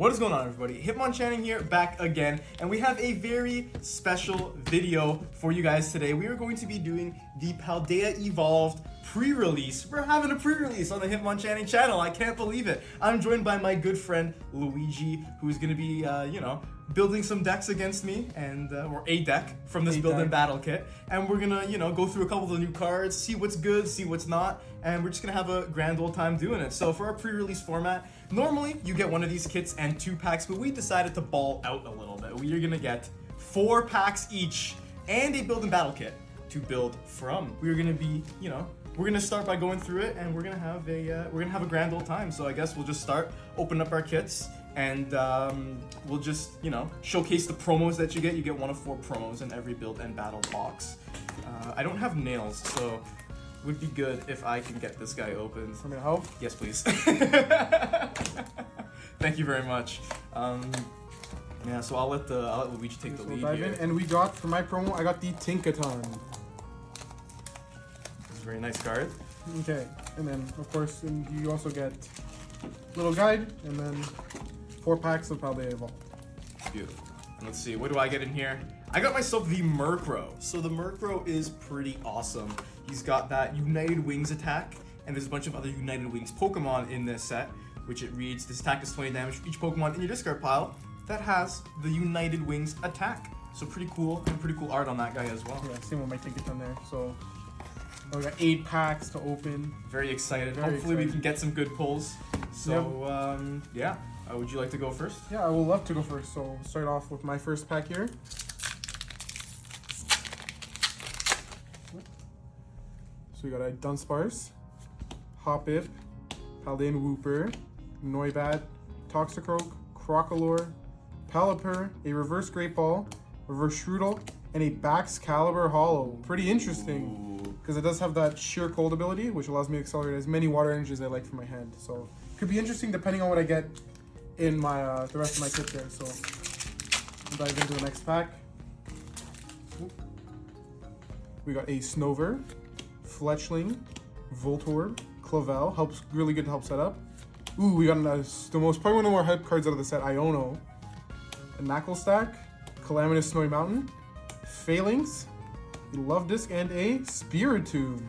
What is going on, everybody? Hitmonchanning here, back again, and we have a very special video for you guys today. We are going to be doing the Paldea Evolved pre-release. We're having a pre-release on the Hitmonchanning channel. I can't believe it. I'm joined by my good friend Luigi, who's going to be, building some decks against me, and or a deck from this build and battle kit. And we're gonna, go through a couple of the new cards, see what's good, see what's not, and we're just gonna have a grand old time doing it. So for our pre-release format, normally you get one of these kits and 2 packs, but we decided to ball out a little bit. We are gonna get 4 packs each and a build and battle kit to build from. We're gonna be, we're gonna start by going through it, and we're gonna have a grand old time. So I guess we'll just start, open up our kits, and we'll just, showcase the promos that you get. You get 1 of 4 promos in every build and battle box. I don't have nails, so it would be good if I can get this guy open. I'm gonna help? Yes, please. Thank you very much. Yeah, so I'll let Luigi take the lead here. And we got, for my promo, I got the Tinkaton. It's a very nice card. Okay, and then, of course, you also get little guide, and then 4 packs of Paldea Evolved. Beautiful. And let's see, what do I get in here? I got myself the Murkrow. So the Murkrow is pretty awesome. He's got that United Wings attack, and there's a bunch of other United Wings Pokemon in this set, which it reads, this attack does 20 damage for each Pokemon in your discard pile that has the United Wings attack. So pretty cool, and pretty cool art on that guy as well. Yeah, same with my Tinkaton there. So we got 8 packs to open. Very excited. Hopefully we can get some good pulls. So, yeah. Would you like to go first? Yeah, I would love to go first. So we'll start off with my first pack here. So we got a Dunsparce, Hoppip, Paldean Wooper, Noibat, Toxicroak, Crocalor, Pelipper, a Reverse Great Ball, Reverse Strudel, and a Baxcalibur Hollow. Pretty interesting, because it does have that Sheer Cold ability, which allows me to accelerate as many water energies as I like from my hand. So could be interesting depending on what I get in my the rest of my kit there. So we'll dive into the next pack. We got a Snover, Fletchling, Voltorb, Clavel, helps really good to help set up. Ooh, we got the most, probably one of the more hype cards out of the set, Iono, a Knuckle Stack, Calamitous Snowy Mountain, Phalanx, a Love Disc, and a Spiritomb.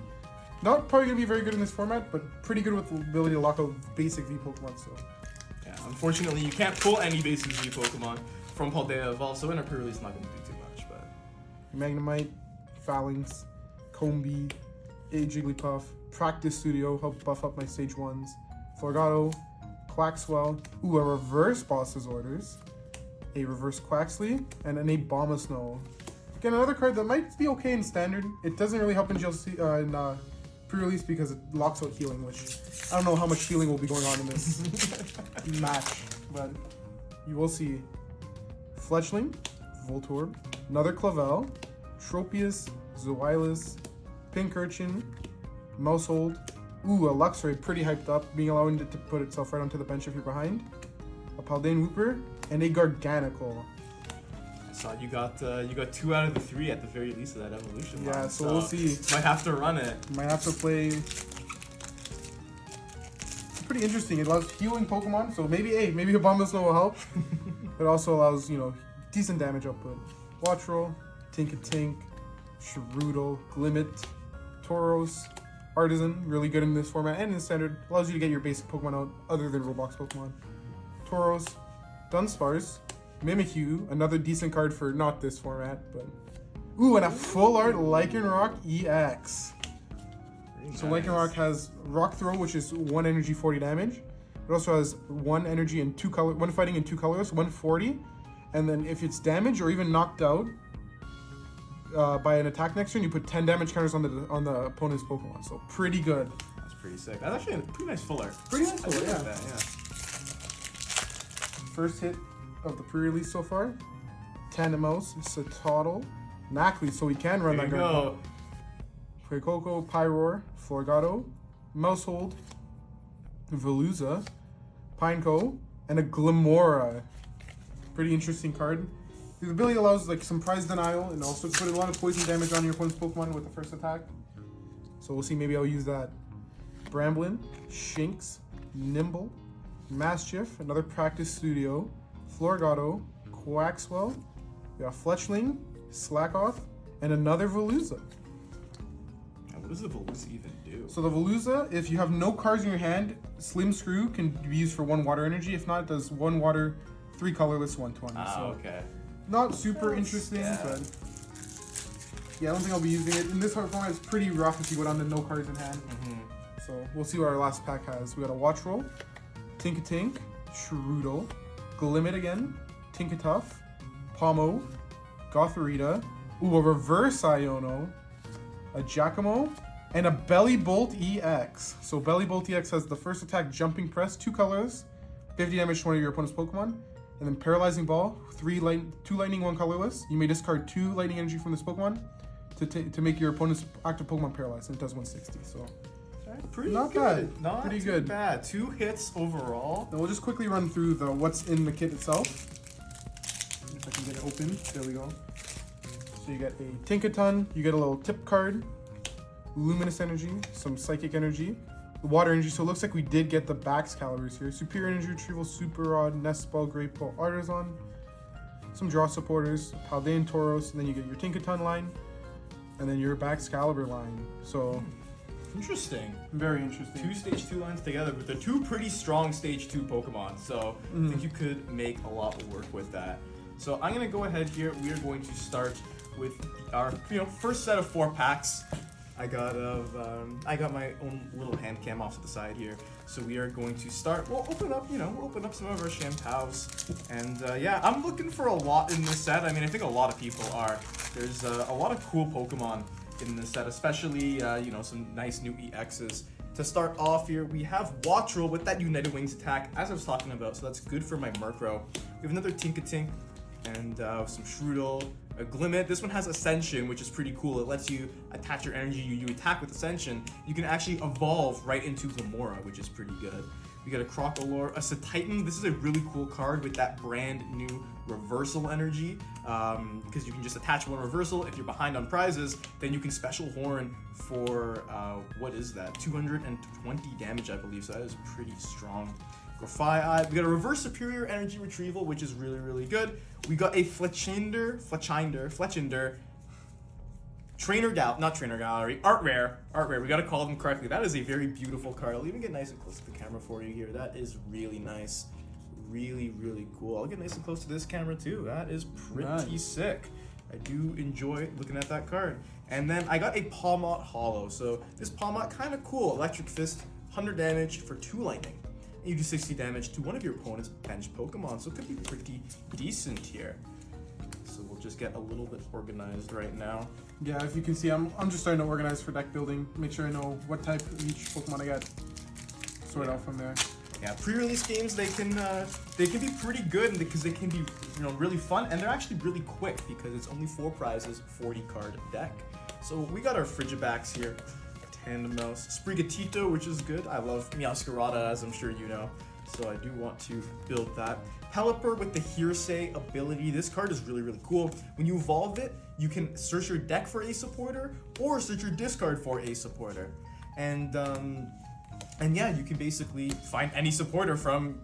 Not probably gonna be very good in this format, but pretty good with the ability to lock out basic V Pokemon. So yeah, unfortunately you can't pull any basic V Pokemon from Paldea Evolved, so in a pre-release not gonna do too much, but Magnemite, Phalanx, Combee, a Jigglypuff, Practice Studio, help buff up my stage 1s, Florgato, Quaxwell, ooh, a Reverse Boss's Orders, a Reverse Quaxley, and an Abomasnow. Again, another card that might be okay in Standard. It doesn't really help in GLC, in pre-release because it locks out healing, which I don't know how much healing will be going on in this match, but you will see. Fletchling, Voltorb, another Clavel, Tropius, Zoilus, Pincurchin, Mousehold, ooh, a Luxray, pretty hyped up, being allowed it to put itself right onto the bench if you're behind, a Paldean Wooper, and a Garganical. I saw you got 2 out of the 3 at the very least of that evolution. Yeah, so we'll see. Might have to run it. Might have to play. It's pretty interesting. It allows healing Pokemon, so maybe Abomasnow will help. It also allows, decent damage output. Wattrel, Tinkatink, Shrootle, Glimmet, Tauros, Artisan, really good in this format and in Standard. Allows you to get your basic Pokemon out other than Roblox Pokemon. Tauros, Dunsparce, Mimikyu, another decent card for not this format, but ooh, and a full art Lycanroc EX. So nice. Lycanroc has Rock Throw, which is 1 energy, 40 damage. It also has 1 energy and 2 color, 1 fighting and 2 colors, 140. And then if it's damaged or even knocked out by an attack next turn, you put 10 damage counters on the opponent's Pokemon. So pretty good. That's pretty sick. That's actually a pretty nice full art. Pretty nice full art, yeah. Like that, yeah. First hit of the pre-release so far. Tandemos, Satotl, Nacli, so we can run that guard. Fuecoco, Pyroar, Florgato, Mousehold, Veluza, Pineco, and a Glimora. Pretty interesting card. The ability allows like some prize denial and also put a lot of poison damage on your opponent's Pokemon with the first attack. So we'll see, maybe I'll use that. Bramblin, Shinx, Nimble, Maschiff, another Practice Studio, Florgato, Quaxwell, we got Fletchling, Slackoth, and another Veluza. What does the Veluza even do? So the Veluza, if you have no cards in your hand, Slim Screw can be used for 1 water energy. If not, it does 1 water, 3 colorless, 120. So Okay. not super interesting, but yeah, I don't think I'll be using it. In this hard format, it's pretty rough if you go down to no cards in hand. So we'll see what our last pack has. We got a Watch Roll, Tinkatink, Shroodle, Glimmet again, Tinkatuff, Pomo, Gothorita, ooh, a Reverse Iono, a Giacomo, and a Belly Bolt EX. So Belly Bolt EX has the first attack Jumping Press, 2 colors, 50 damage to one of your opponent's Pokemon, and then Paralyzing Ball, 2 lightning, 1 colorless. You may discard 2 lightning energy from this Pokemon to make your opponent's active Pokemon paralyzed, and it does 160. So pretty not good. bad. Not Pretty too good. bad. 2 hits overall. Now we'll just quickly run through what's in the kit itself. If I can get it open, there we go. So you get a Tinkaton, you get a little tip card, Luminous Energy, some Psychic Energy, Water Energy. So it looks like we did get the Bax calibers here. Superior Energy Retrieval, Super Rod, Nest Ball, Great Ball, Artisan, some Draw Supporters, Paldean Tauros, and then you get your Tinkaton line, and then your Bax Caliber line. So Interesting. very interesting. 2 stage 2 lines together with the 2 pretty strong stage 2 Pokemon. So I think you could make a lot of work with that. So I'm gonna go ahead here. We are going to start with our first set of 4 packs. I got my own little hand cam off to the side here. So we are going to start. We'll open up some of our Shampoows, and yeah, I'm looking for a lot in this set. I mean, I think a lot of people are. There's a lot of cool Pokemon in this set, especially some nice new EXs. To start off here, we have Wattrel with that United Wings attack, as I was talking about. So that's good for my Murkrow. We have another Tinkatink and some Shroodle. A Glimmet. This one has Ascension, which is pretty cool. It lets you attach your energy. You attack with Ascension. You can actually evolve right into Gamora, which is pretty good. We got a Crocolore, a Satitan. This is a really cool card with that brand new reversal energy, because you can just attach 1 reversal. If you're behind on prizes, then you can special horn for what is that? 220 damage, I believe. So that is pretty strong. Grafai. We got a reverse superior energy retrieval, which is really, really good. We got a Fletchinder, not Trainer Gallery, Art Rare. We gotta call them correctly. That is a very beautiful card. I'll even get nice and close to the camera for you here. That is really nice. Really, really cool. I'll get nice and close to this camera too. That is pretty sick. I do enjoy looking at that card. And then I got a Palmot Hollow. So this Palmot, kind of cool. Electric Fist, 100 damage for 2 lightning. And you do 60 damage to one of your opponent's bench Pokemon. So it could be pretty decent here. So we'll just get a little bit organized right now. Yeah, if you can see, I'm just starting to organize for deck building. Make sure I know what type of each Pokemon I got. Sort out from there. Yeah, pre-release games, they can be pretty good because they can be really fun, and they're actually really quick because it's only 4 prizes, 40 card deck. So we got our Frigibax here, Tandemaus, Sprigatito, which is good. I love Meowscarada, as I'm sure you know, so I do want to build that. Pelipper with the Hearsay ability. This card is really, really cool. When you evolve it, you can search your deck for a supporter or search your discard for a supporter. And yeah, you can basically find any supporter from,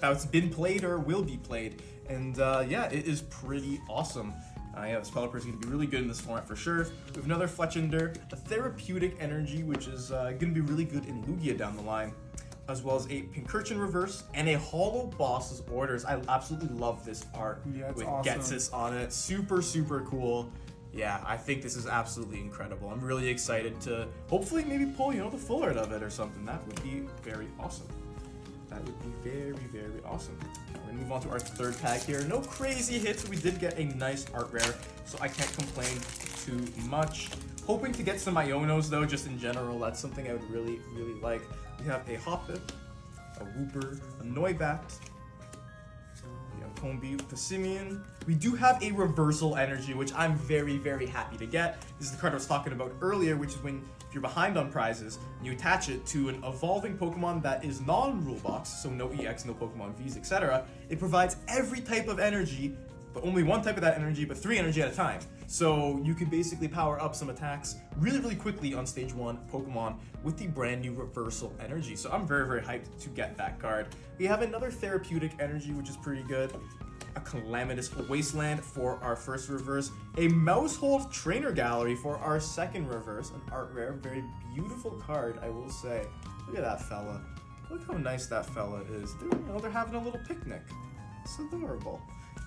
that's been played or will be played. And yeah, it is pretty awesome. Yeah, this Pelipper is going to be really good in this format for sure. We have another Fletchinder, a Therapeutic Energy, which is going to be really good in Lugia down the line, as well as a Pincurchin Reverse and a Hollow Boss's Orders. I absolutely love this art with awesome. Getsis on it. Super, super cool. Yeah, I think this is absolutely incredible. I'm really excited to hopefully maybe pull, the full art of it or something. That would be very awesome. That would be very, very awesome. Now we're gonna move on to our 3rd pack here. No crazy hits, we did get a nice art rare, so I can't complain too much. Hoping to get some Ionos though, just in general. That's something I would really, really like. We have a Hoppip, a Wooper, a Noibat, Combi, Passimian. We do have a Reversal Energy, which I'm very, very happy to get. This is the card I was talking about earlier, which is when if you're behind on prizes, and you attach it to an evolving Pokemon that is non-rule box, so no EX, no Pokemon Vs, etc. It provides every type of energy but only one type of that energy, but 3 energy at a time. So you can basically power up some attacks really quickly on stage 1 Pokemon with the brand new reversal energy. So I'm very hyped to get that card. We have another therapeutic energy, which is pretty good. A Calamitous Wasteland for our first reverse. A Mousehold Trainer Gallery for our second reverse. An art rare, very beautiful card, I will say. Look at that fella. Look how nice that fella is. They're having a little picnic. It's adorable.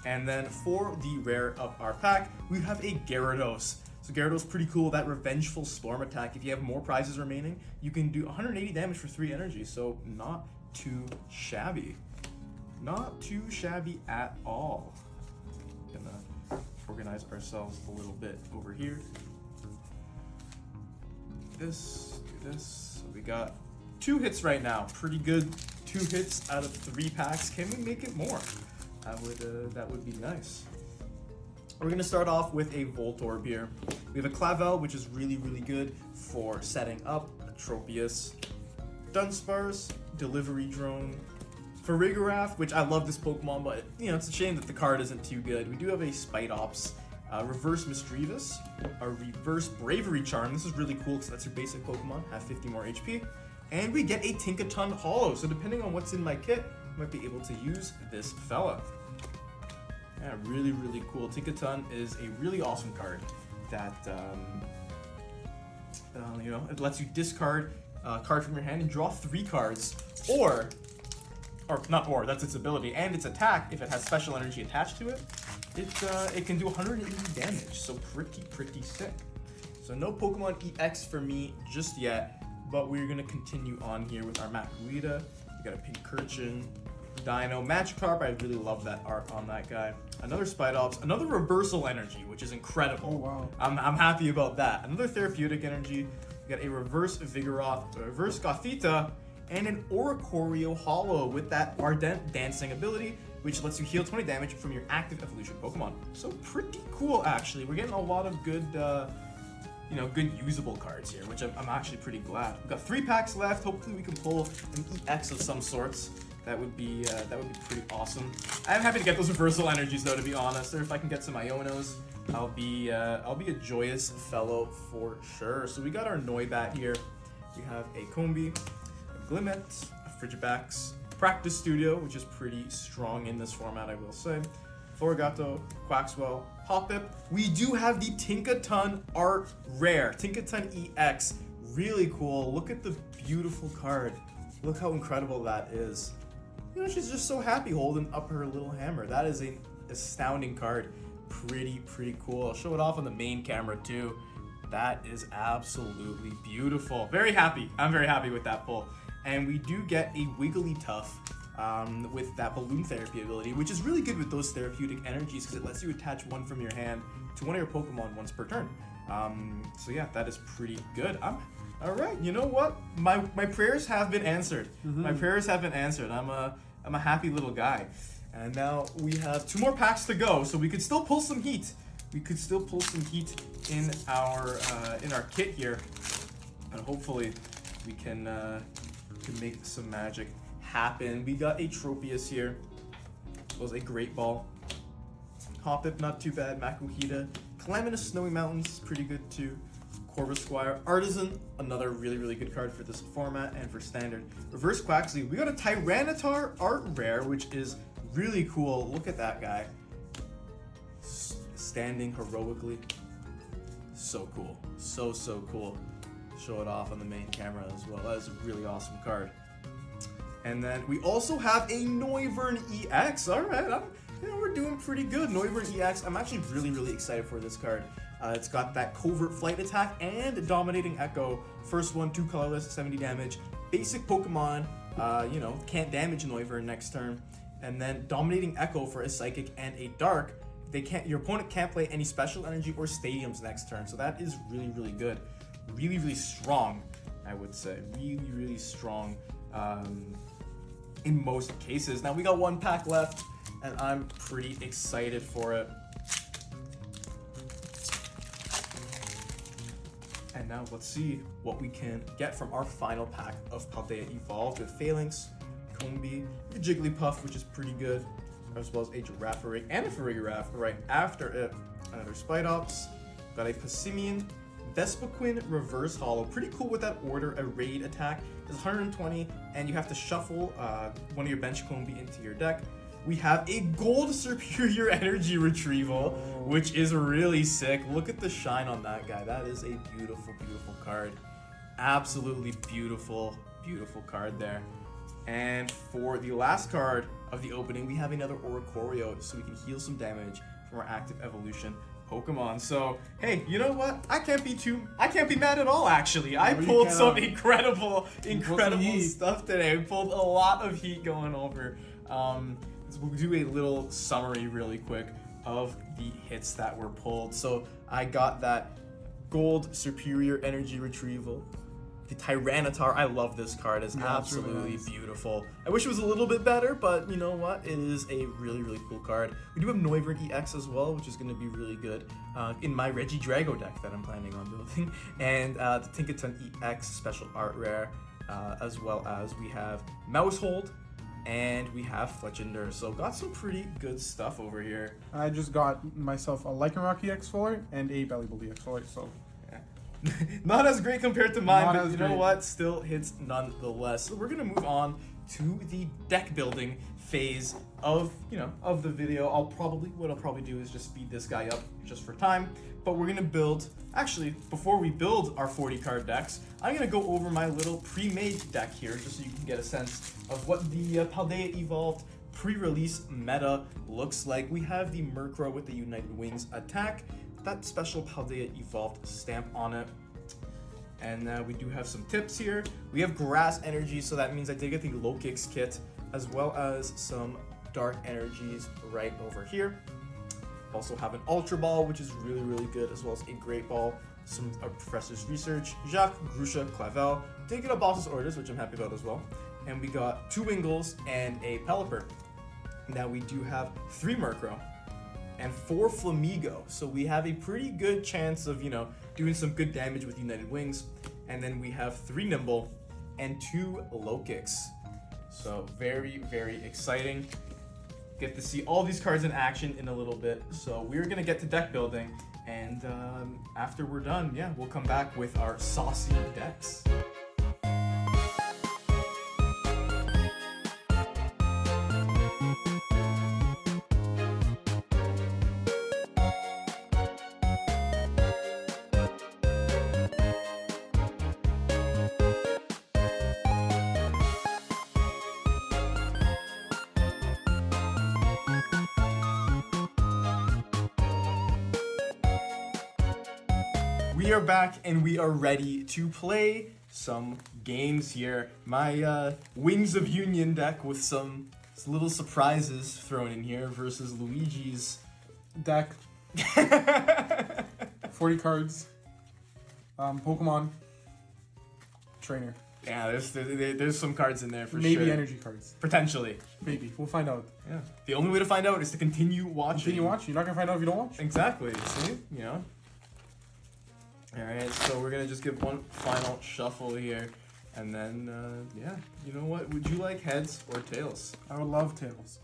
And then for the rare of our pack, we have a Gyarados. So Gyarados pretty cool. That Revengeful Storm attack. If you have more prizes remaining, you can do 180 damage for 3 energy. So not too shabby. Not too shabby at all. Gonna organize ourselves a little bit over here. Do this. So we got 2 hits right now. Pretty good. 2 hits out of 3 packs. Can we make it more? That would be nice. We're gonna start off with a Voltorb here. We have a Clavel, which is really good for setting up. A Tropius, Dunsparce, Delivery Drone, Farigiraf, which I love this Pokemon, but it's a shame that the card isn't too good. We do have a Spite-Ops, Reverse Mischievous, a Reverse Bravery Charm. This is really cool because that's your basic Pokemon, have 50 more HP. And we get a Tinkaton Hollow, so depending on what's in my kit, I might be able to use this fella. Yeah, really cool. Tinkaton is a really awesome card that, it lets you discard a card from your hand and draw 3 cards, or not or, that's its ability, and its attack, if it has special energy attached to it, it can do 180 damage, so pretty sick. So no Pokemon EX for me just yet, but we're gonna continue on here with our Makuhita. We got a Pincurchin, Dino, Magikarp. I really love that art on that guy. Another Spite-Ops, another Reversal Energy, which is incredible. Oh wow. I'm happy about that. Another Therapeutic Energy. We got a Reverse Vigoroth, a Reverse Gothita, and an Oricorio Hollow with that Ardent Dancing ability, which lets you heal 20 damage from your active evolution Pokemon. So pretty cool, actually. We're getting a lot of good, good usable cards here, which I'm actually pretty glad. We've got 3 packs left. Hopefully we can pull an EX of some sorts. That would be pretty awesome. I'm happy to get those reversal energies though, to be honest. Or if I can get some Ionos, I'll be a joyous fellow for sure. So we got our Noibat here. We have a Combi, a Glimmet, a Frigibax, Practice Studio, which is pretty strong in this format, I will say. Florigato, Quaxwell, Hoppip. We do have the Tinkaton art rare, Tinkaton EX. Really cool. Look at the beautiful card. Look how incredible that is. She's just so happy holding up her little hammer. That is an astounding card. Pretty cool. I'll show it off on the main camera too. That is absolutely beautiful. Very happy. I'm very happy with that pull. And we do get a Wigglytuff with that Balloon Therapy ability, which is really good with those therapeutic energies because it lets you attach one from your hand to one of your Pokemon once per turn. So yeah, that is pretty good. All right, you know what? My prayers have been answered. My prayers have been answered. I'm a happy little guy. And now we have 2 more packs to go, so we could still pull some heat. We could still pull some heat in our kit here, and hopefully we can make some magic happen. We got a Tropius here. It was a Great Ball. Hoppip, not too bad. Makuhita. Calamitous Snowy Mountains is pretty good too. Corvisquire, Artisan, another really good card for this format and for standard. Reverse Quaxly, we got a Tyranitar art rare, which is really cool. Look at that guy. Standing heroically. So cool. So cool. Show it off on the main camera as well. That is a really awesome card. And then we also have a Noivern EX. All right, we're doing pretty good. Noivern EX. I'm actually really excited for this card. It's got that Covert Flight attack and Dominating Echo. First one, 2 colorless, 70 damage. Basic Pokemon, can't damage Noivern next turn. And then Dominating Echo for a Psychic and a Dark. Your opponent can't play any special energy or stadiums next turn. So that is really good. Really strong, I would say. Really strong in most cases. Now we got 1 pack left, and I'm pretty excited for it. And now let's see what we can get from our final pack of Paldea Evolved with Phalanx, Combi, Jigglypuff, which is pretty good, as well as a Girafarig and a Farigiraf right after it. Another Spidops. Got a Passimian, Vespiquen Reverse Hollow. Pretty cool with that order. A raid attack is 120, and you have to shuffle one of your bench Combi into your deck. We have a Gold Superior Energy Retrieval, which is really sick. Look at the shine on that guy. That is a beautiful, beautiful card. Absolutely beautiful, beautiful card there. And for the last card of the opening, we have another Oricorio, so we can heal some damage from our active evolution Pokemon. So hey, you know what? I can't be mad at all, actually. I pulled some incredible stuff today. We pulled a lot of heat going over. So we'll do a little summary really quick of the hits that were pulled. So I got that Gold Superior Energy Retrieval. The Tyranitar, I love this card. It's absolutely really nice. Beautiful. I wish it was a little bit better, but you know what? It is a really, really cool card. We do have Noivern EX as well, which is going to be really good in my Regidrago deck that I'm planning on building. And the Tinkaton EX Special Art Rare, as well as we have Mousehold, and we have Fletchinder. So got some pretty good stuff over here. I just got myself a Lycanroc EX Fuller and a Bellibolt EX Fuller, so... Not as great compared to mine, but you know what? Still hits nonetheless. So we're gonna move on to the deck building phase of the video. What I'll probably do is just speed this guy up just for time. But we're gonna build. Actually, before we build our 40 card decks, I'm gonna go over my little pre-made deck here, just so you can get a sense of what the Paldea Evolved pre-release meta looks like. We have the Murkrow with the United Wings attack. That special Paldea Evolved stamp on it. And we do have some tips here. We have Grass Energy, so that means I did get the Lokix kit, as well as some Dark Energies right over here. Also have an Ultra Ball, which is really, really good, as well as a Great Ball, some Professor's Research, Jacques, Grusha, Clavel. Did get a Boss's Orders, which I'm happy about as well. And we got 2 Wingles and a Pelipper. Now we do have 3 Murkrow and 4 Flamigo, so we have a pretty good chance of, doing some good damage with United Wings. And then we have 3 Nimble and 2 Lokix. So very, very exciting. Get to see all these cards in action in a little bit. So we're gonna get to deck building, and after we're done, we'll come back with our saucy decks. We are back and we are ready to play some games here. My Wings of Union deck with some little surprises thrown in here versus Luigi's deck. 40 cards. Pokemon Trainer. Yeah, there's some cards in there for Maybe sure. Maybe energy cards. Potentially. Maybe. We'll find out. Yeah. The only way to find out is to continue watching. Continue watching. You're not going to find out if you don't watch. Exactly. See? Alright, so we're gonna just give one final shuffle here, and then, you know what? Would you like heads or tails? I would love tails.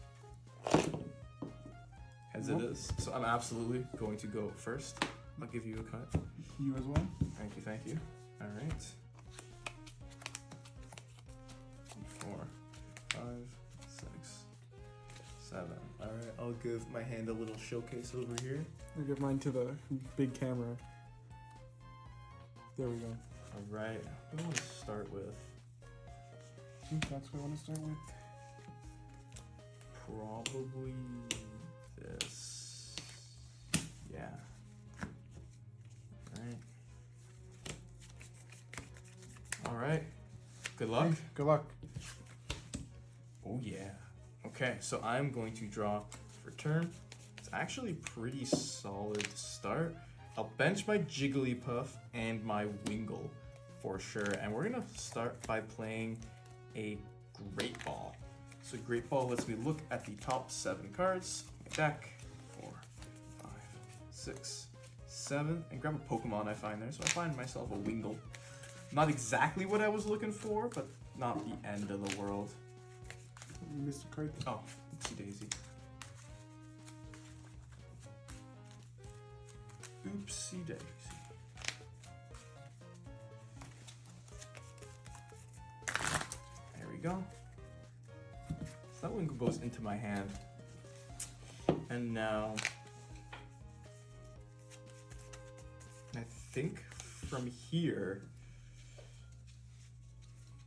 Heads it is. So I'm absolutely going to go first. I'll give you a cut. You as well. Thank you. Alright. 4, 5, 6, 7. Alright, I'll give my hand a little showcase over here. I'll give mine to the big camera. There we go. Alright, what do I want to start with? I think that's what I want to start with. Probably this. Yeah. Alright. Good luck. Hey, good luck. Oh yeah. Okay, so I'm going to draw for turn. It's actually pretty solid start. I'll bench my Jigglypuff and my Wingull for sure. And we're gonna start by playing a Great Ball. So Great Ball lets me look at the top 7 cards. Deck 4, 5, 6, 7, and grab a Pokemon I find there. So I find myself a Wingull. Not exactly what I was looking for, but not the end of the world. You missed a card. Oh, oopsie daisy. Oopsie daisy. There we go. So that one goes into my hand. And now, I think from here,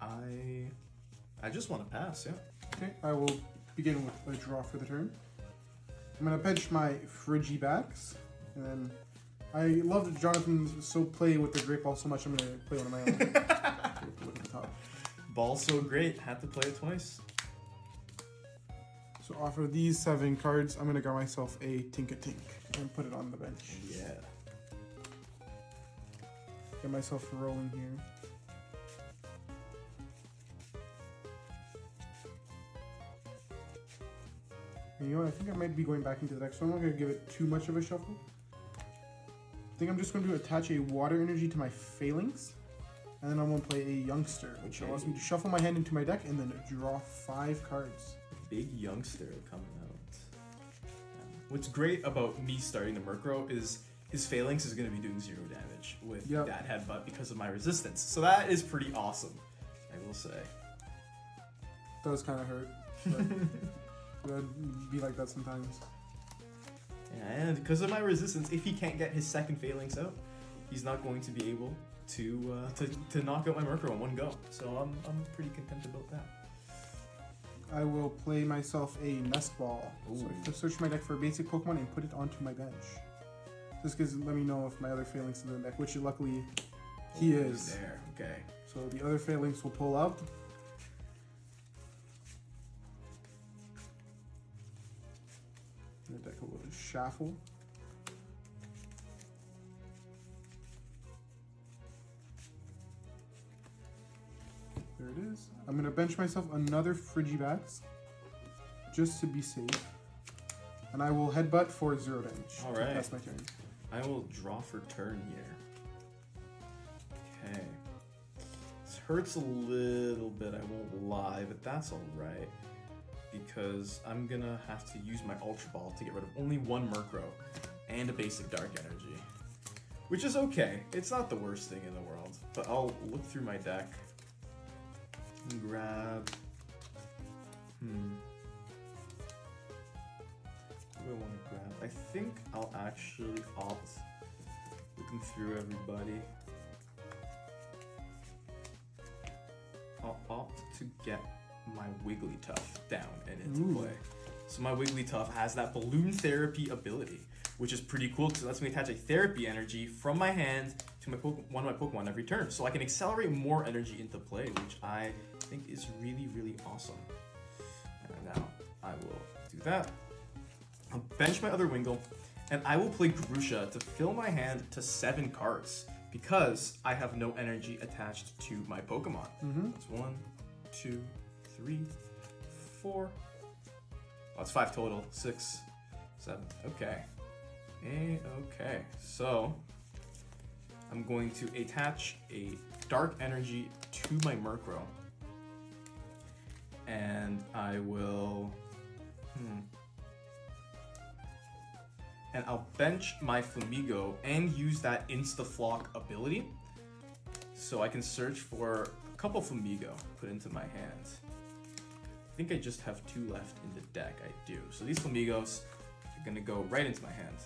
I just want to pass, yeah. Okay, I will begin with a draw for the turn. I'm gonna bench my Frigibacks, and then I love that Jonathan's so play with the great ball so much. I'm gonna play one of my own. Look at the top. Ball's so great, had to play it twice. So off of these 7 cards, I'm gonna grab myself a Tink and put it on the bench. Yeah. Get myself rolling here. And you know what? I think I might be going back into the deck, so I'm not gonna give it too much of a shuffle. I think I'm just going to attach a water energy to my Phalanx, and then I'm going to play a Youngster, which allows me to shuffle my hand into my deck and then draw 5 cards. Big Youngster coming out. What's great about me starting the Murkrow is his Phalanx is going to be doing 0 damage with that headbutt because of my resistance. So that is pretty awesome, I will say. Does kind of hurt. But it'd be like that sometimes. Yeah, and because of my resistance, if he can't get his second Phalanx out, he's not going to be able to knock out my Murkrow in one go. So I'm pretty content about that. I will play myself a Nest Ball. Ooh. So I have to search my deck for a basic Pokemon and put it onto my bench. This gives let me know if my other Phalanx is in the deck, which luckily he is. He's there, okay. So the other Phalanx will pull out. The deck will shuffle. There it is. I'm gonna bench myself another Frigibacks just to be safe. And I will headbutt for 0 damage. Alright. That's my turn. I will draw for turn here. Okay. This hurts a little bit, I won't lie, but that's alright. Because I'm gonna have to use my Ultra Ball to get rid of only 1 Murkrow and a basic Dark Energy. Which is okay. It's not the worst thing in the world. But I'll look through my deck and grab... What do I want to grab? I think I'll actually opt, looking through everybody, I'll opt to get my Wigglytuff down and into play. So my Wigglytuff has that Balloon Therapy ability, which is pretty cool because it lets me attach a Therapy energy from my hand to my one of my Pokemon every turn. So I can accelerate more energy into play, which I think is really, really awesome. And now I will do that. I'll bench my other Wingull, and I will play Grusha to fill my hand to 7 cards because I have no energy attached to my Pokemon. That's 1, 2, 3, 4. Oh, that's 5 total. 6, 7. Okay. Okay. So I'm going to attach a Dark Energy to my Murkrow, and I will. And I'll bench my Flamigo and use that Insta-Flock ability so I can search for a couple Flamigo put into my hand. I think I just have 2 left in the deck. I do. So these Flamigos are going to go right into my hand.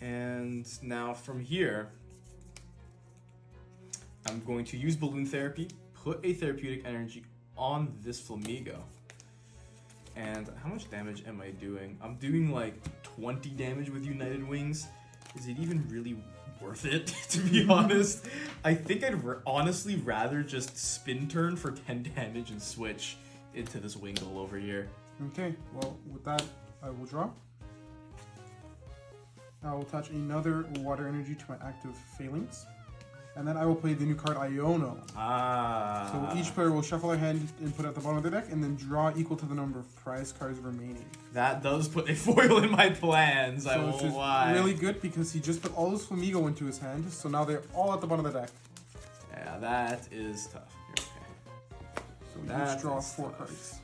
And now from here, I'm going to use Balloon Therapy, put a Therapeutic Energy on this Flamigo. And how much damage am I doing? I'm doing like 20 damage with United Wings. Is it even really worth it, to be honest? I think I'd honestly rather just spin turn for 10 damage and switch into this Wingull over here. Okay, well, with that, I will draw. I will attach another Water Energy to my active Phalanx. And then I will play the new card Iono. Ah. So each player will shuffle their hand and put it at the bottom of their deck, and then draw equal to the number of prize cards remaining. That does put a foil in my plans, I won't lie. Really good because he just put all his Flamigo into his hand, so now they're all at the bottom of the deck. Yeah, that is tough. You're okay. So we each draw 4 cards.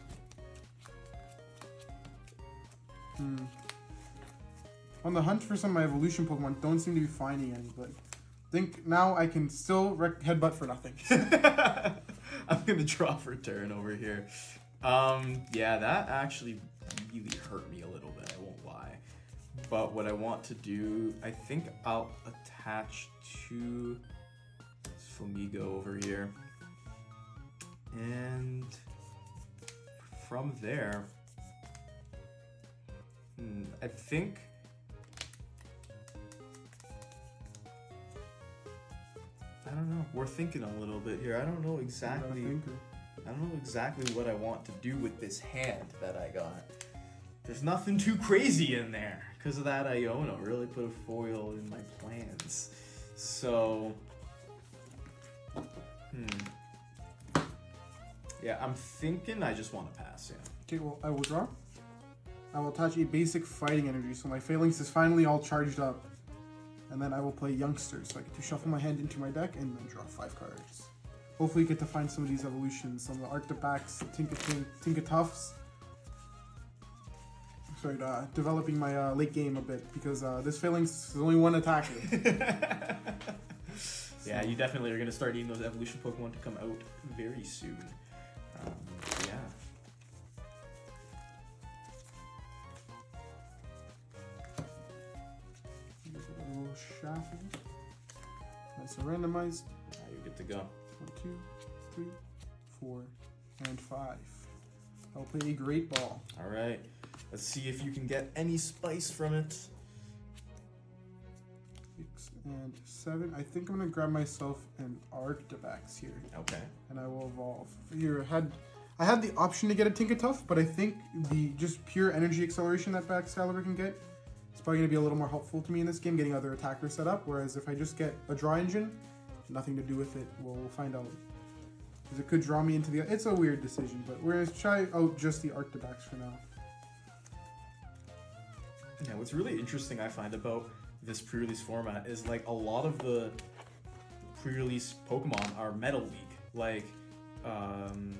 On the hunt for some of my evolution Pokemon, don't seem to be finding any, but I think now I can still headbutt for nothing. I'm gonna draw for turn over here. Yeah, that actually really hurt me a little bit, I won't lie. But what I want to do, I think I'll attach to Flamigo over here. And from there, I think I don't know. We're thinking a little bit here. I don't know exactly what I want to do with this hand that I got. There's nothing too crazy in there because of that Iono. Really put a foil in my plans. So, yeah, I'm thinking I just want to pass. Yeah. Okay, well, I will draw. I will attach a basic fighting energy, so my Phalanx is finally all charged up. And then I will play Youngsters, so I get to shuffle my hand into my deck and then draw 5 cards. Hopefully get to find some of these evolutions, some of the Arctopacks, Tinkatuffs. Sorry, developing my late game a bit, because this Phalanx is only one attacker. Yeah, you definitely are going to start needing those evolution Pokemon to come out very soon. Yeah. Shuffle. Nice and randomized. Now you're good to go. 1, 2, 3, 4, and 5. I'll play a Great Ball. All right. Let's see if you can get any spice from it. 6 and 7. I think I'm gonna grab myself an Arctopax here. Okay. And I will evolve. Here, I had the option to get a Tinkatuff, but I think the just pure energy acceleration that Excalibur can get, it's probably going to be a little more helpful to me in this game, getting other attackers set up, whereas if I just get a draw engine, nothing to do with it, we'll find out. Because it could draw me into the... It's a weird decision, but we're going to try out just the Arctopax for now. Yeah, what's really interesting I find about this pre-release format is like a lot of the pre-release Pokemon are Metal League. Like,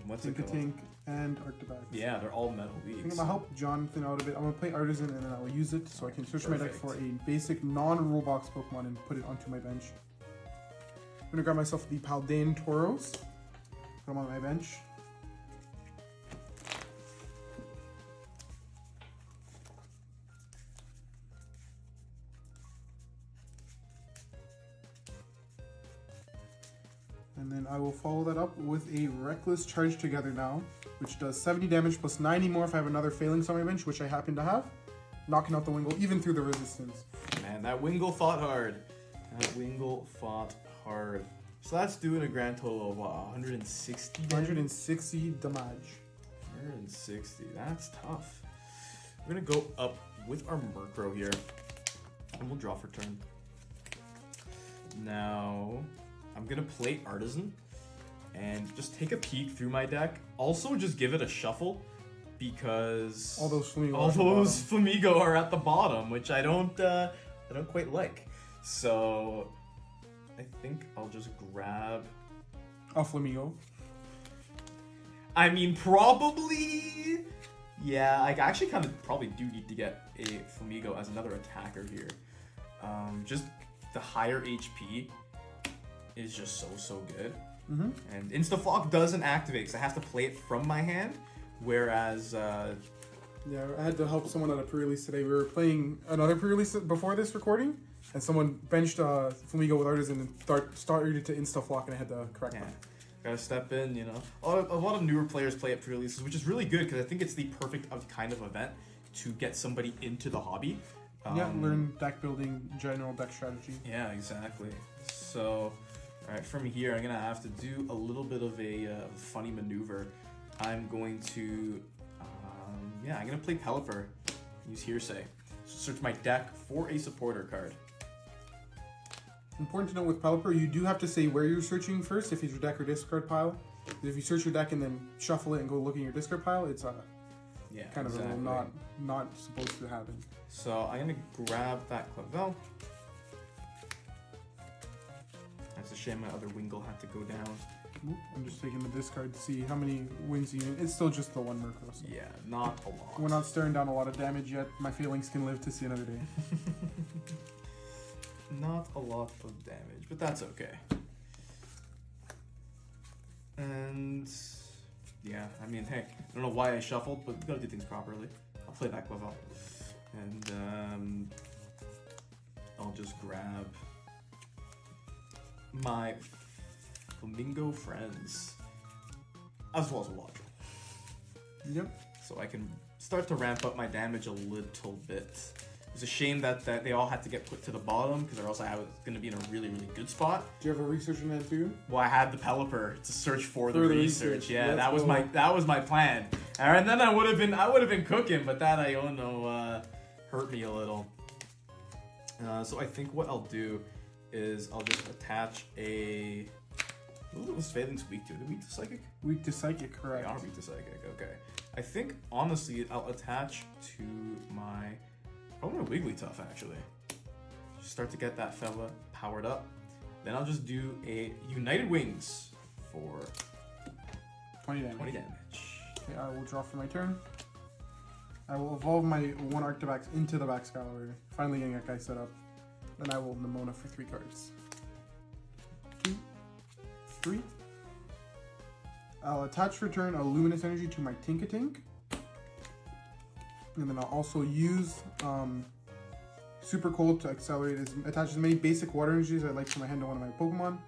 what's it called? Tink and Arctopax. Yeah, they're all Metal I think I'm Leagues. going to help Jonathan out a bit. I'm going to play Artisan and then I will use it so I can switch my deck for a basic non-rule box Pokemon and put it onto my bench. I'm going to grab myself the Paldean Tauros. Put them on my bench. And then I will follow that up with a Reckless Charge Together now, which does 70 damage plus 90 more if I have another Phalanx on my bench, which I happen to have. Knocking out the Wingull, even through the resistance. Man, that Wingull fought hard. That Wingull fought hard. So that's doing a grand total of what, 160 damage? 160 damage. 160, that's tough. We're gonna go up with our Murkrow here, and we'll draw for turn. Now, I'm gonna play Artisan and just take a peek through my deck. Also, just give it a shuffle because all those Flamigo are at the bottom, which I don't quite like. So I think I'll just grab a Flamigo. I mean, probably. Yeah, I actually kind of probably do need to get a Flamigo as another attacker here. Just the higher HP is just so good. Mm-hmm. And Instaflock doesn't activate because I have to play it from my hand, whereas... Yeah, I had to help someone on a pre-release today. We were playing another pre-release before this recording, and someone benched Flamigo with Artisan and started to Instaflock, and I had to correct them. Gotta step in, you know. A lot of newer players play at pre-releases, which is really good because I think it's the perfect kind of event to get somebody into the hobby. Yeah, learn deck building, general deck strategy. Yeah, exactly. So... Alright, from here, I'm going to have to do a little bit of a funny maneuver. I'm going to, I'm going to play Pelipper, use Hearsay. So search my deck for a supporter card. Important to know with Pelipper, you do have to say where you're searching first, if it's your deck or discard pile. If you search your deck and then shuffle it and go look in your discard pile, it's Yeah, kind exactly. of not supposed to happen. So I'm gonna grab that Clavel. That's a shame my other Wingull had to go down. I'm just taking the discard to see how many wins you need. It's still just the one Murkrow. So. Yeah, not a lot. We're not staring down a lot of damage yet. My feelings can live to see another day. Not a lot of damage, but that's okay. And yeah, I mean, hey, I don't know why I shuffled, but we gotta do things properly. I'll play that Clavel. And I'll just grab my Flamingo friends, as well as a Watcher. Yep. So I can start to ramp up my damage a little bit. It's a shame that they all had to get put to the bottom, because or else I was going to be in a really, really good spot. Do you have a research in that too? Well, I had the Pelipper to search for the the research. research. Yeah, Let's that was my plan. And then I would have been cooking, but that hurt me a little. So I think what I'll do is I'll just attach a. What was Phaling's weak to? Are they weak to Psychic? Weak to Psychic, They correct. are weak to Psychic. Okay. I think honestly I'll attach to my. Probably my Wigglytuff, actually. Just start to get that fella powered up. Then I'll just do a United Wings for 20 damage. 20 damage. Okay, I will draw for my turn. I will evolve my one Arctivax into the Baxcalibur, finally getting that guy set up. Then I will Nimona for 3 cards. 2, 3. I'll attach return a Luminous Energy to my Tinkatink. And then I'll also use Super Cold to attach as many basic water energies as I like for my hand to one of my Pokemon.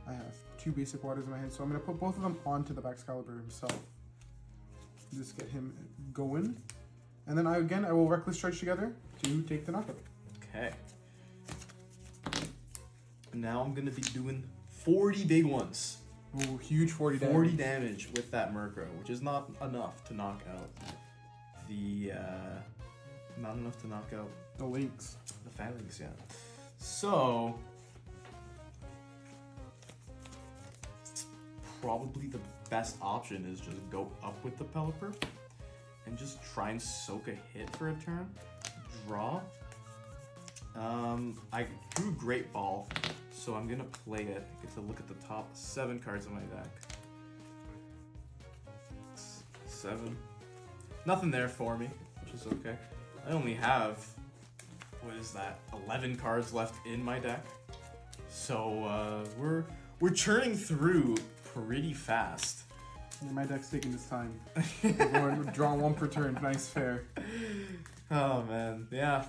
I have 2 basic waters in my hand, so I'm going to put both of them onto the Baxcalibur himself. Just get him going. And then I will Reckless Charge together to take the knockout. Okay. Now I'm going to be doing 40 big ones. Ooh, huge 40 damage. 40 damage with that Murkrow, which is not enough to knock out the The Lynx. the Phalanx yet. So probably the best option is just go up with the Pelipper and just try and soak a hit for a turn. Draw. I drew Great Ball, so I'm gonna play it. I get to look at the top 7 cards in my deck. 7. Nothing there for me, which is okay. I only have, what is that, 11 cards left in my deck. So we're churning through pretty fast. Yeah, my deck's taking this time. We're drawing 1 per turn. Nice, fair. Oh man, yeah.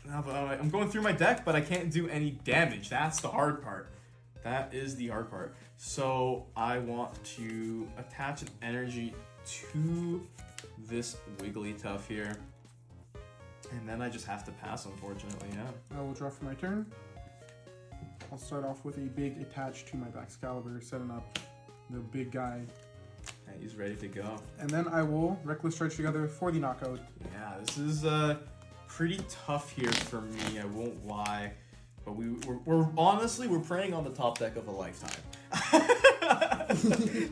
No, but I'm going through my deck, but I can't do any damage. That's the hard part. That is the hard part. So I want to attach an energy to this Wigglytuff here. And then I just have to pass, unfortunately, yeah. I will draw for my turn. I'll start off with a big attach to my Baxcalibur, setting up the big guy. Yeah, he's ready to go. And then I will Reckless Charge together for the knockout. Yeah, this is pretty tough here for me, I won't lie. But we're honestly, we're preying on the top deck of a lifetime.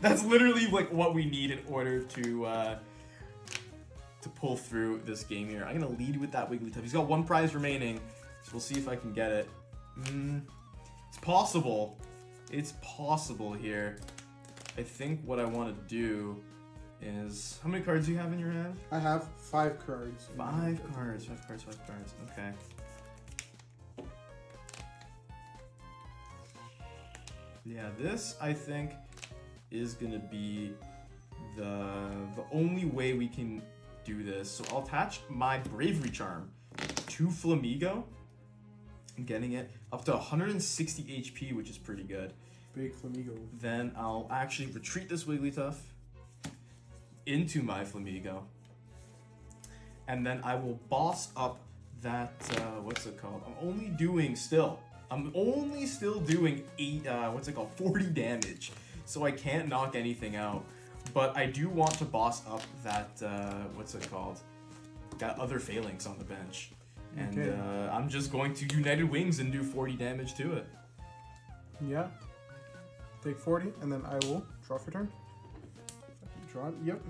That's literally like what we need in order to pull through this game here. I'm gonna lead with that Wigglytuff. He's got 1 prize remaining, so we'll see if I can get it. It's possible. It's possible here. I think what I want to do is, how many cards do you have in your hand? I have 5 cards. 5 cards. Okay. Yeah, this I think is gonna be the only way we can do this. So I'll attach my Bravery Charm to Flamigo. I'm getting it up to 160 HP, which is pretty good. Big Flamigo. Then I'll actually retreat this Wigglytuff into my Flamigo. And then I will boss up that, what's it called? I'm only still doing 40 damage. So I can't knock anything out. But I do want to boss up that, that other Phalanx on the bench. And okay. I'm just going to United Wings and do 40 damage to it. Yeah. Take 40, and then I will draw for turn. Draw it. Yep.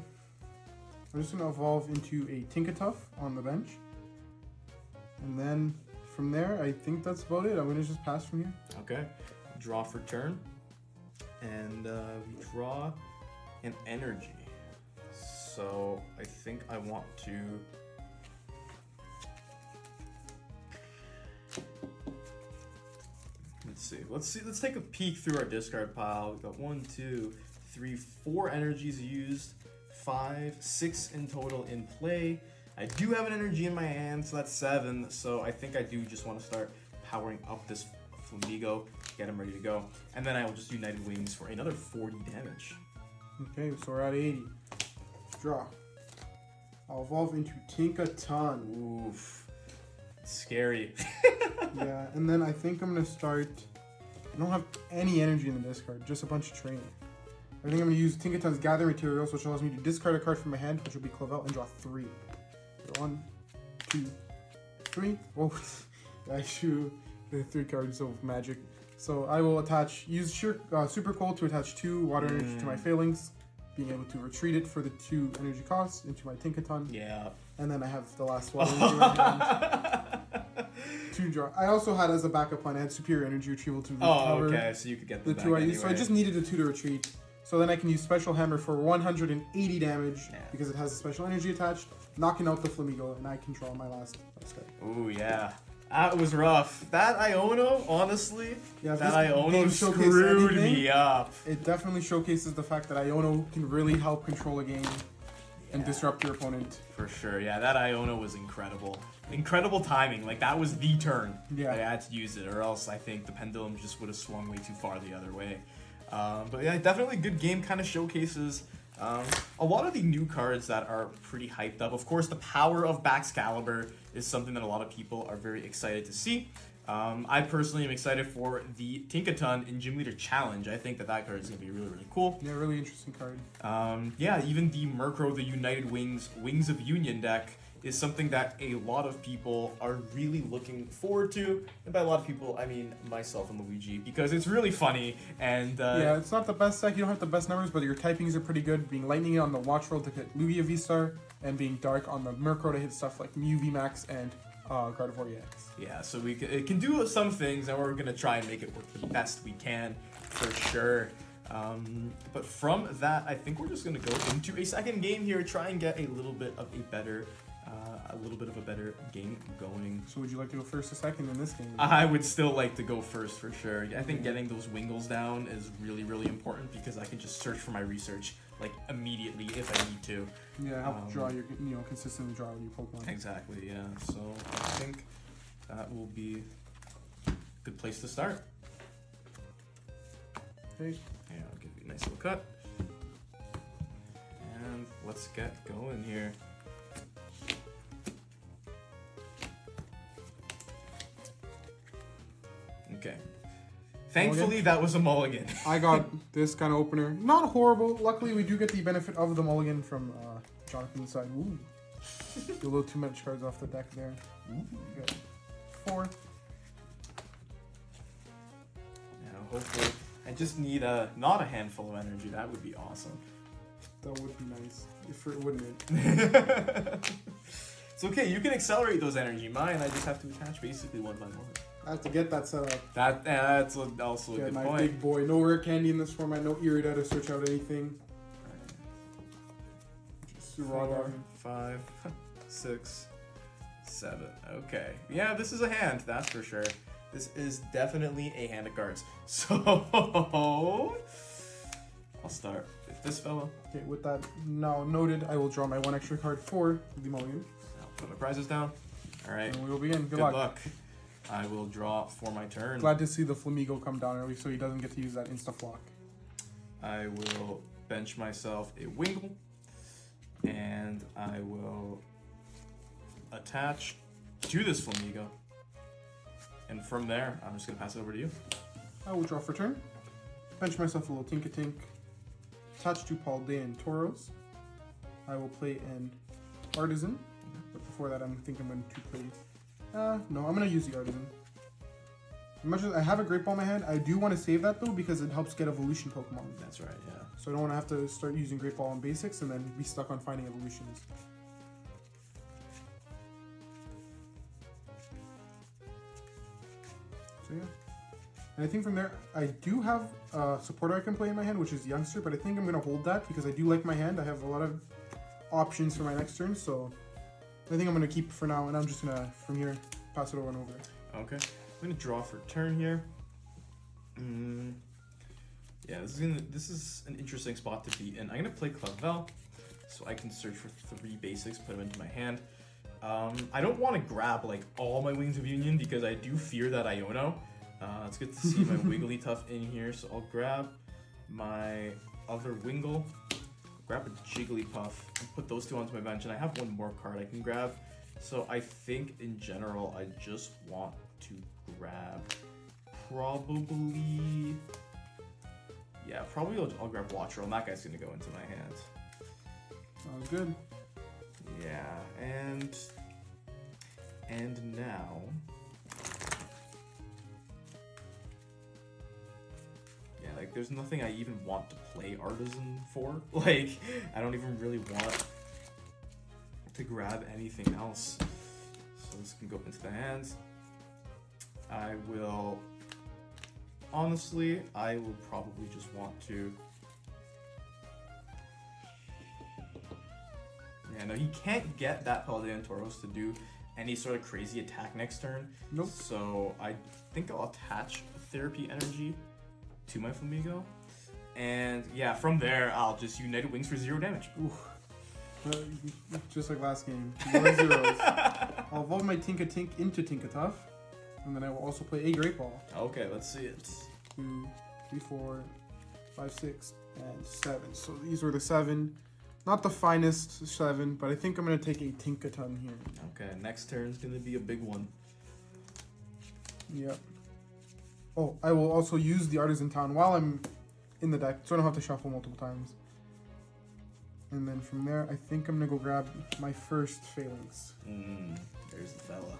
I'm just gonna evolve into a Tinkatuff on the bench, and then from there, I think that's about it. I'm gonna just pass from here. Okay. Draw for turn, and we draw an energy. So I think I want to. Let's see. Let's take a peek through our discard pile. We've got 1, 2, 3, 4 energies used, 5, 6 in total in play. I do have an energy in my hand, so that's 7. So I think I do just want to start powering up this Flamigo, get him ready to go, and then I will just United Wings for another 40 damage. Okay, so we're at 80. Draw. I'll evolve into Tinkaton. Oof, scary. Yeah, and then I think I'm gonna start. I don't have any energy in the discard, just a bunch of training. I think I'm gonna use Tinkaton's Gather Materials, which allows me to discard a card from my hand, which will be Clavel, and draw 3. 1, 2, 3. Oh, I shoot the 3 cards of magic. So I will use Super Cold to attach 2 water energy to my Phalanx, being able to retreat it for the 2 energy costs into my Tinkaton. Yeah. And then I have the last water energy in my hand. 2 draw. I also had as a backup plan, I had Superior Energy Retrieval to recover okay, so you could get the them 2 I back used. So I anyway. just needed a 2 to retreat. So then I can use Special Hammer for 180 damage Yeah. because it has a special energy attached, knocking out the Flamigo, and I can draw my last card. Ooh, yeah. That was rough. That Iono, honestly, Yeah, that this Iono game showcased screwed anything. me up. It definitely showcases the fact that Iono can really help control a game and disrupt your opponent. For sure, yeah, that Iono was incredible. Incredible timing, like that was the turn. Yeah. I had to use it, or else I think the pendulum just would have swung way too far the other way. But yeah, definitely a good game, kind of showcases a lot of the new cards that are pretty hyped up. Of course, the power of Baxcalibur is something that a lot of people are very excited to see. I personally am excited for the Tinkaton in Gym Leader Challenge. I think that card is going to be really, really cool. Yeah, really interesting card. Yeah, even the Murkrow, the United Wings of Union deck is something that a lot of people are really looking forward to. And by a lot of people, I mean myself and Luigi, because it's really funny. And yeah, it's not the best deck. You don't have the best numbers, but your typings are pretty good. Being Lightning on the Watch Roll to hit Lugia V-Star, and being Dark on the Murkrow to hit stuff like Mew VMAX and Gardevoir EX. yeah, so it can do some things, and we're going to try and make it work the best we can, for sure. But from that, I think we're just going to go into a second game here, try and get a little bit of a better game going. So would you like to go first or second in this game? I would still like to go first for sure. I think getting those Wingles down is really, really important because I can just search for my research like immediately if I need to. Yeah, help draw your, consistently draw your Pokemon. Exactly, yeah. So I think that will be a good place to start. Okay. Yeah, I'll give you a nice little cut. And let's get going here. Okay. Thankfully, that was a mulligan. I got this kind of opener. Not horrible. Luckily, we do get the benefit of the mulligan from Jonathan's side. Ooh. A little too much cards off the deck there. Ooh. Got 4. Now, hopefully, I just need not a handful of energy. That would be awesome. That would be nice. Wouldn't it? It's okay. You can accelerate those energy. Mine, I just have to attach basically one by one. I have to get that set up. That's also a Get good my point. big boy. No rare candy in this format. No Irida to search out anything. Just raw 4, dog. 5, 6, 7. Okay. Yeah, this is a hand, that's for sure. This is definitely a hand of cards. So I'll start with this fella. Okay, with that now noted, I will draw my 1 extra card for the mulligan. I'll put my prizes down. All right. And we will begin. Good Good luck. luck. I will draw for my turn. Glad to see the Flamigo come down early so he doesn't get to use that insta-flock. I will bench myself a Wingle, and I will attach to this Flamigo. And from there, I'm just going to pass it over to you. I will draw for turn. Bench myself a little Tinkatink. Attach to Paldea and Tauros. I will play an Artisan. But before that, I think I'm going to play... no, I'm going to use the Artisan. much as I have a Great Ball in my hand, I do want to save that though because it helps get evolution Pokemon. That's right, yeah. So I don't want to have to start using Great Ball on basics and then be stuck on finding evolutions. So yeah. And I think from there, I do have a supporter I can play in my hand, which is Youngster, but I think I'm going to hold that because I do like my hand. I have a lot of options for my next turn, so I think I'm going to keep it for now, and I'm just going to, from here, pass it over and over. Okay. I'm going to draw for turn here. Yeah, this is an interesting spot to be in. I'm going to play Clavel, so I can search for 3 basics, put them into my hand. I don't want to grab like all my Wings of Union because I do fear that Iono. It's good to see my Wigglytuff in here, so I'll grab my other Wingull, grab a Jigglypuff, and put those 2 onto my bench, and I have 1 more card I can grab. So I think in general, I just want to grab probably... Yeah, probably I'll grab Watchroll, and that guy's going to go into my hand. Sounds good. Yeah, and now... Yeah, like, there's nothing I even want to play Artisan for. Like, I don't even really want to grab anything else. So this can go into the hands. I will... Honestly, I will probably just want to... Yeah, no, he can't get that Paldea and Tauros to do any sort of crazy attack next turn. Nope. So I think I'll attach Therapy Energy to my Flamigo. And yeah, from there, I'll just United Wings for 0 damage. Ooh. Just like last game. 0 zeros. I'll evolve my Tinkatink into Tinkatuff. And then I will also play a Great Ball. Okay, let's see it. 2, 3, 4, 5, 6, and 7. So these were the 7. Not the finest 7, but I think I'm going to take a Tinkaton here. Okay, next turn's going to be a big one. Yep. Oh, I will also use the Artisan Town while I'm in the deck, so I don't have to shuffle multiple times. And then from there, I think I'm going to go grab my first Phalanx. There's the fella.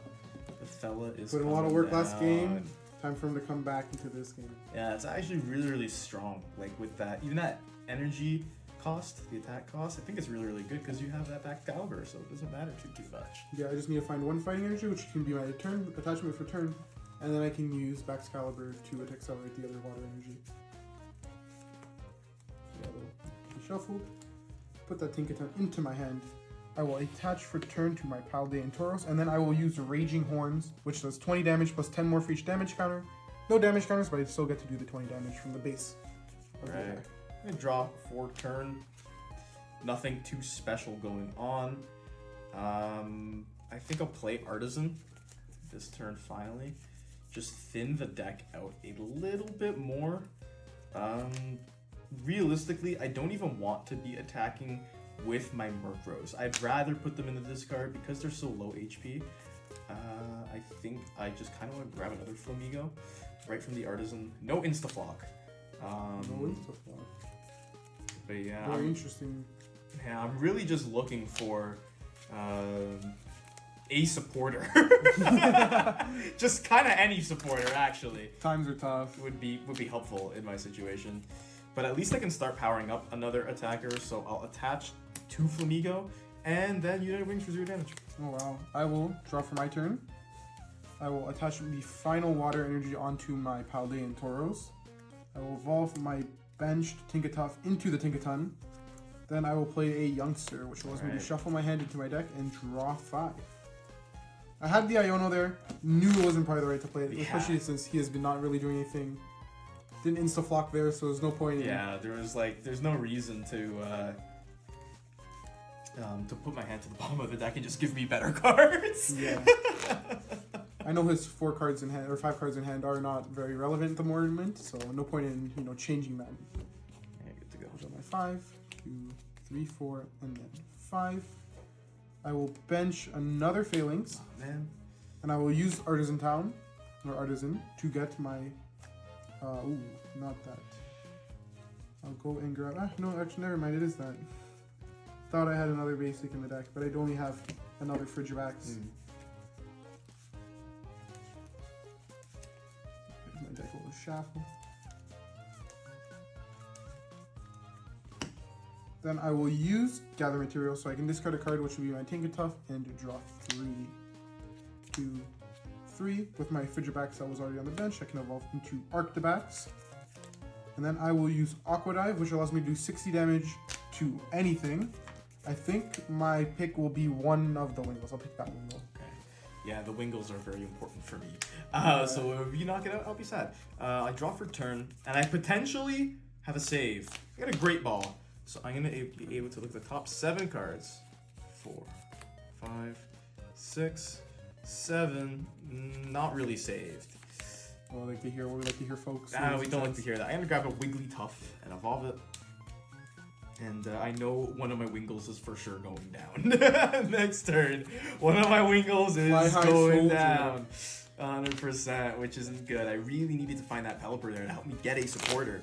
The fella is put in a lot of work last game. Time for him to come back into this game. Yeah, it's actually really, really strong. Like with that, even that energy cost, the attack cost, I think it's really, really good because you have that back caliber, so it doesn't matter too much. Yeah, I just need to find 1 fighting energy, which can be my turn attachment for turn, and then I can use Back's Caliber to accelerate the other water energy. So yeah, we'll shuffle, put that Tinkaton into my hand. I will attach for turn to my Paldea and Tauros, and then I will use Raging Horns, which does 20 damage plus 10 more for each damage counter. No damage counters, but I still get to do the 20 damage from the base. Right. I'm going to draw for turn. Nothing too special going on. I think I'll play Artisan this turn finally. Just thin the deck out a little bit more. Realistically, I don't even want to be attacking with my Murkrows. I'd rather put them in the discard because they're so low HP. I think I just kind of want to grab another Flamigo right from the Artisan. No Instaflock. No Instaflock. But yeah, very interesting. Yeah, I'm really just looking for a supporter. Just kind of any supporter, actually. Times are tough. Would be helpful in my situation. But at least I can start powering up another attacker, so I'll attach 2 Flamigo, and then United Wings for 0 damage. Oh wow. I will draw for my turn. I will attach the final water energy onto my Paldea and Tauros. I will evolve my benched Tinkatuff into the Tinkaton. Then I will play a Youngster, which allows me to shuffle my hand into my deck and draw 5. I had the Iono there, knew it wasn't probably the right to play it, especially since he has been not really doing anything. Didn't insta-flock there, so there's no point in... Yeah, there's no reason to put my hand to the bottom of the deck and just give me better cards. Yeah. I know his 4 cards in hand, or 5 cards in hand are not very relevant at the moment, so no point in, changing that. Yeah, good to go. I'll draw my 5, 2, 3, 4, and then 5. I will bench another Phalanx. Oh, man. And I will use Artisan Town, or Artisan, to get my... ooh, not that. I'll go and grab... no, actually, never mind, it is that. Thought I had another basic in the deck, but I only have another Frigivax. shuffle. Then I will use Gather Materials so I can discard a card, which will be my Tinkertuff, and draw 3, 2, 3. With my Fridgebacks that was already on the bench, I can evolve into Arctibax. And then I will use Aqua Dive, which allows me to do 60 damage to anything. I think my pick will be one of the Wingles. I'll pick that Wingle. Okay. Yeah, the Wingles are very important for me. So if you knock it out, I'll be sad. I draw for turn, and I potentially have a save. I got a Great Ball. So I'm going to be able to look at the top 7 cards. 4, 5, 6, 7. Not really saved. What we like to hear, folks. We don't like to hear that. I'm going to grab a Wigglytuff and evolve it. And I know one of my Wingles is for sure going down. Next turn, one of my Wingles is going down. 100%, which isn't good. I really needed to find that Pelipper there to help me get a supporter.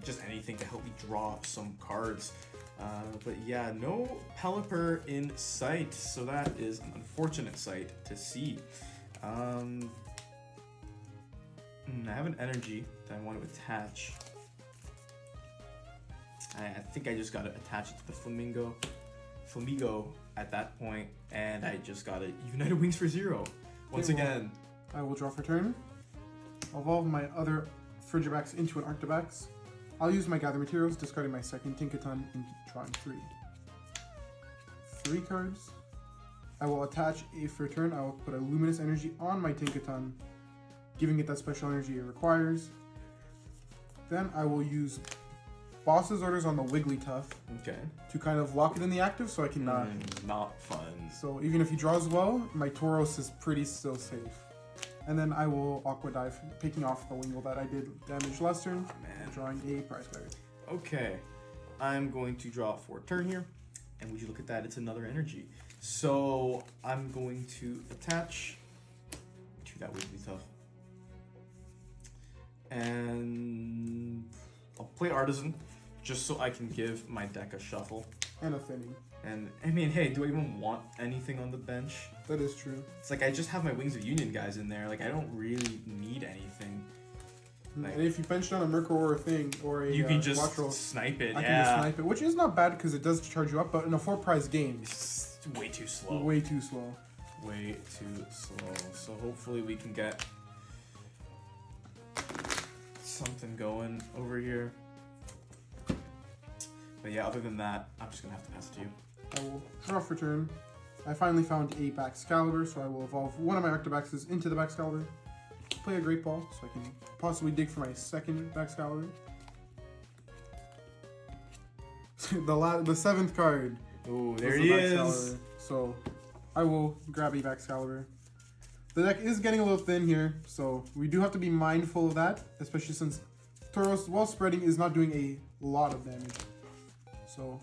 Just anything to help me draw some cards. But yeah, no Pelipper in sight, so that is an unfortunate sight to see. I have an energy that I want to attach. I think I just got to attach it to the Flamigo at that point, and I just got to United Wings for 0 once again. I will draw for turn. I'll evolve my other Fridgebacks into an Arctibax. I'll use my Gather Materials, discarding my second Tinkaton and drawing 3. 3 cards. I will attach a for turn. I will put a Luminous Energy on my Tinkaton, giving it that special energy it requires. Then I will use Boss's Orders on the Wigglytuff. Okay. To kind of lock it in the active so I can not... not fun. So even if he draws well, my Tauros is pretty still safe. And then I will Aqua Dive, picking off the Wingle that I did damage last turn, drawing a prize card. Okay, I'm going to draw for turn here, and would you look at that, it's another energy. So I'm going to attach to that Wigglytuff. And I'll play Artisan, just so I can give my deck a shuffle. And a thinning. And, I mean, hey, do I even want anything on the bench? That is true. It's like I just have my Wings of Union guys in there. Like, I don't really need anything. Like, and if you bench down a Murkrow or a thing, or a you can just Wattrel, snipe it, I can just snipe it, which is not bad because it does charge you up, but in a 4-prize game, it's way too slow. Way too slow. Way too slow. So hopefully we can get something going over here. But yeah, other than that, I'm just going to have to pass it to you. I will draw for turn. I finally found a Baxcalibur, so I will evolve one of my Arctibaxes into the Baxcalibur. Play a Great Ball, so I can possibly dig for my second Baxcalibur. the 7th card. Ooh, there he is. So I will grab a Baxcalibur. The deck is getting a little thin here, so we do have to be mindful of that, especially since Tauros, while spreading, is not doing a lot of damage. So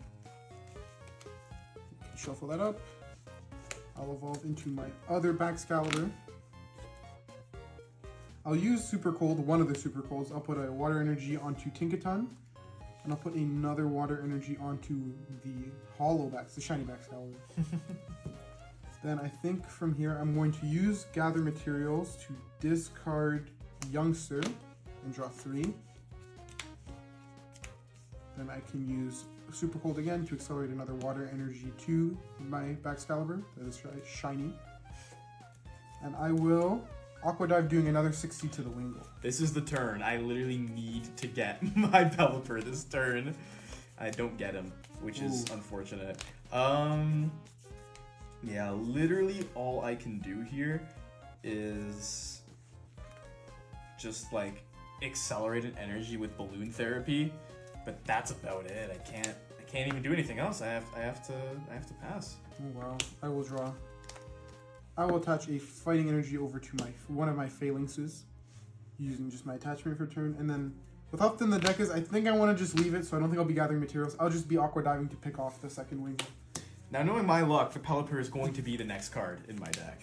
shuffle that up. I'll evolve into my other Baxcalibur. I'll use Super Cold, one of the Super Colds. I'll put a Water Energy onto Tinkaton, and I'll put another Water Energy onto the Hollow Bax, the Shiny Baxcalibur. Then I think from here I'm going to use Gather Materials to discard Youngster and draw 3. Then I can use Super Cold again to accelerate another Water Energy to my Baxcalibur that is shiny. And I will Aqua Dive, doing another 60 to the Wingle. This is the turn. I literally need to get my Pelipper this turn. I don't get him, which is unfortunate. Yeah, literally all I can do here is just like accelerate an energy with Balloon Therapy, but that's about it. I can't even do anything else. I have to pass. Oh wow. I will draw. I will attach a Fighting Energy over to one of my Phalanxes, using just my attachment for turn, and then with how thin the deck is, I think I want to just leave it, so I don't think I'll be gathering materials. I'll just be Aqua Diving to pick off the second wing. Now, knowing my luck, the Pelipper is going to be the next card in my deck.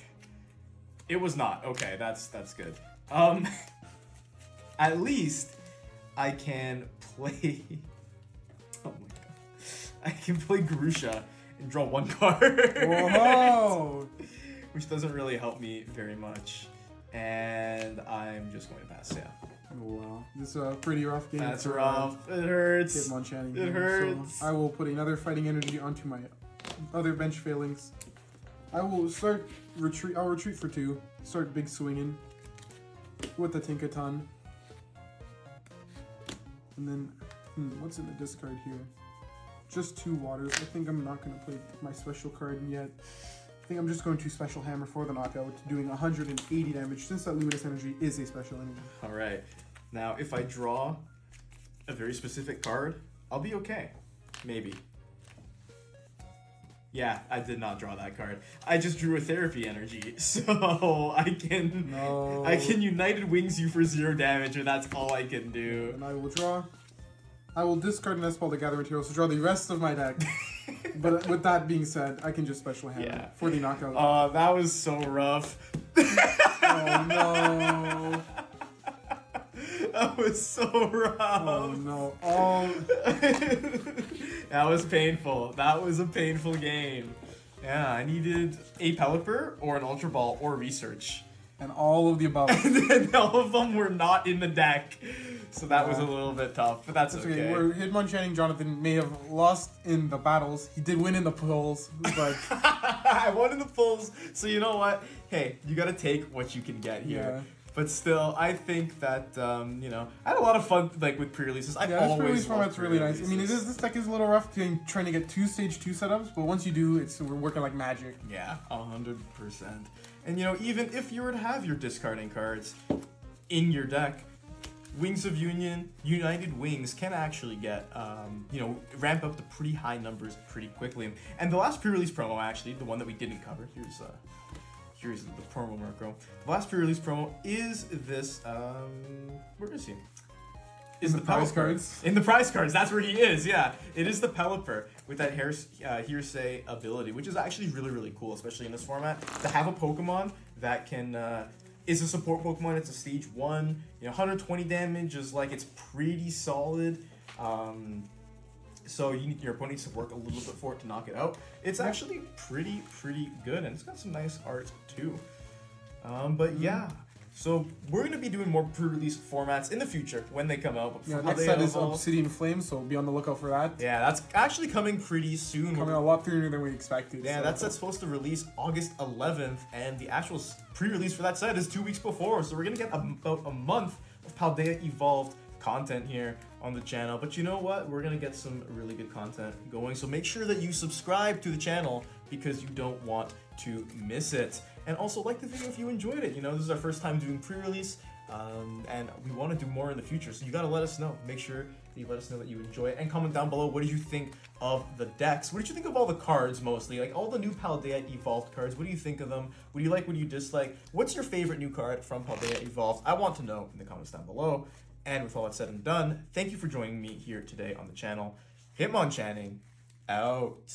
It was not. Okay, that's good. At least I can play... Oh my god. I can play Grusha and draw one card. Whoa! Which doesn't really help me very much. And I'm just going to pass, yeah. Oh, wow. This is a pretty rough game. That's rough. It hurts. Hitmonchanning. It hurts. So I will put another fighting energy onto my other bench failings. I will start retreat. I'll retreat for 2. Start big swinging with the Tinkaton. And then, what's in the discard here? Just 2 waters. I think I'm not going to play my special card yet. I think I'm just going to Special Hammer for the knockout, doing 180 damage, since that Luminous Energy is a special energy. Alright. Now, if I draw a very specific card, I'll be okay. Maybe. Yeah, I did not draw that card. I just drew a Therapy Energy, so I can United Wings you for 0 damage, and that's all I can do. And I will draw. I will discard an Espal to gather materials to draw the rest of my deck. But with that being said, I can just Special Hammer for the knockout. Oh, that was so rough. Oh no. That was so rough. Oh no. Oh. That was painful. That was a painful game. Yeah, I needed a Pelipper or an Ultra Ball or Research. And all of the above. And all of them were not in the deck. So that was a little bit tough, but that's okay. Where Hitmonchanning Jonathan may have lost in the battles, he did win in the polls, but... I won in the polls, so you know what? Hey, you gotta take what you can get here. Yeah. But still, I think that, you know, I had a lot of fun, like, with pre-releases. I've always this pre-release format's really nice. I mean, this deck is a little rough trying to get 2 stage 2 setups, but once you do, we're working like magic. Yeah, 100%. And, you know, even if you were to have your discarding cards in your deck, Wings of Union, United Wings can actually get, you know, ramp up to pretty high numbers pretty quickly. And the last pre-release promo, actually, the one that we didn't cover, here's the promo macro. The last pre-release promo is this, where is he? Is the prize cards? In the prize cards, that's where he is, yeah. It is the Pelipper with that hearsay ability, which is actually really, really cool, especially in this format. To have a Pokemon that can, is a support Pokemon, it's a stage 1, you know, 120 damage is like, it's pretty solid. So your opponent needs to work a little bit for it to knock it out. It's actually pretty good, and it's got some nice art too. But yeah, so we're going to be doing more pre-release formats in the future when they come out. Yeah, next set is Obsidian Flame, so be on the lookout for that. Yeah, that's actually coming pretty soon. Coming a lot sooner than we expected. Yeah, that set's supposed to release August 11th, and the actual pre-release for that set is 2 weeks before, so we're going to get about a month of Paldea Evolved content here on the channel. But you know what? We're going to get some really good content going, so make sure that you subscribe to the channel because you don't want to miss it. And also like the video if you enjoyed it. You know, this is our first time doing pre-release, and we want to do more in the future, so you got to let us know. Make sure that you let us know that you enjoy it, and comment down below, what did you think of the decks? What did you think of all the cards, mostly? Like, all the new Paldea Evolved cards, what do you think of them? What do you like, what do you dislike? What's your favorite new card from Paldea Evolved? I want to know in the comments down below. And with all that said and done, thank you for joining me here today on the channel. Hitmonchanning, out.